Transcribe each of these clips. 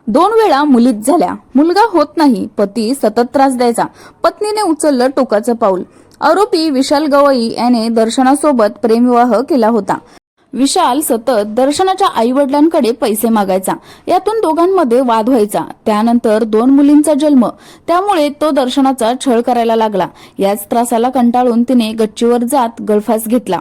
2 वेळा मुलीत झाल्या, मुलगा होत नाही, पती सतत त्रास द्यायचा, पत्नीने उचललं टोकाचं पाऊल। आरोपी विशाल गवई याने दर्शनासोबत प्रेमविवाह केला होता। विशाल सतत दर्शनाच्या आई वडिलांकडे पैसे मागायचा, यातून दोघांमध्ये वाद व्हायचा। त्यानंतर 2 मुलींचा जन्म, त्यामुळे तो दर्शनाचा छळ करायला लागला। याच त्रासाला कंटाळून तिने गच्चीवर जात गळफास घेतला।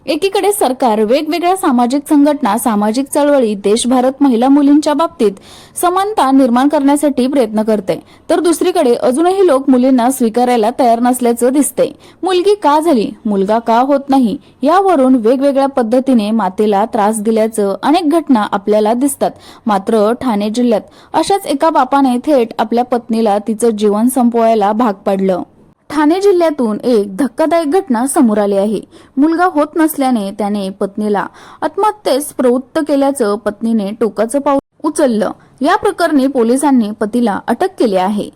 एकीकडे सरकार वेगवेगळ्या सामाजिक संघटना, सामाजिक चळवळी देशभरात महिला मुलींच्या बाबतीत समानता निर्माण करण्यासाठी प्रयत्न करते, तर दुसरीकडे अजूनही लोक मुलींना स्वीकारायला तयार नसल्याचं दिसतंय। मुलगी का झाली, मुलगा का होत नाही, यावरून वेगवेगळ्या पद्धतीने मातेला त्रास दिल्याचं अनेक घटना आपल्याला दिसतात। मात्र ठाणे जिल्ह्यात अशाच एका बापाने थेट आपल्या पत्नीला तिचं जीवन संपवायला भाग पाडलं। ठाणे जिल्ह्यातून एक धक्कादायक घटना समोर आली आहे। मुलगा होत नसल्याने त्याने पत्नीला आत्महत्येस प्रवृत्त केल्याचं पत्नीने टोकाचं पाऊल उचललं। या प्रकरणी पोलिसांनी पतीला अटक केली आहे।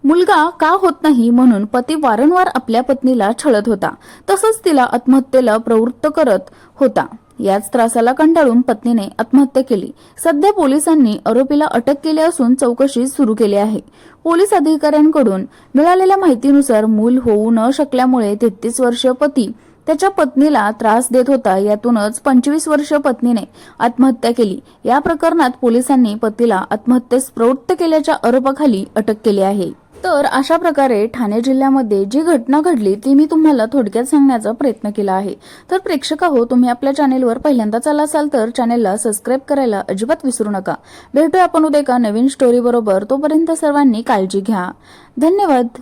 मुलगा का होत नाही म्हणून पती वारंवार आपल्या पत्नीला छळत होता, तसंच तिला आत्महत्येला प्रवृत्त करत होता। याच त्रासाला कंटाळून पत्नीने आत्महत्या केली। सध्या पोलिसांनी आरोपीला अटक केली असून चौकशी सुरू केली आहे। पोलीस अधिकाऱ्यांकडून मिळालेल्या माहितीनुसार मूल होऊ न शकल्यामुळे 33 वर्षीय पती त्याच्या पत्नीला त्रास देत होता। यातूनच 25 वर्षीय पत्नीने आत्महत्या केली। या प्रकरणात पोलिसांनी पतीला आत्महत्येस प्रवृत्त केल्याच्या आरोपाखाली अटक केली आहे। तर अशा प्रकारे ठाणे जिल्ह्यामध्ये जी घटना घडली ती मी तुम्हाला थोडक्यात सांगण्याचा प्रयत्न केला आहे। तर प्रेक्षकाहो, तुम्ही आपल्या चॅनेलवर पहिल्यांदाच आला असाल तर चॅनेलला सबस्क्राईब करायला अजिबात विसरू नका। भेटूया आपण उद्या एका नवीन स्टोरी बरोबर, तोपर्यंत सर्वांनी काळजी घ्या। धन्यवाद।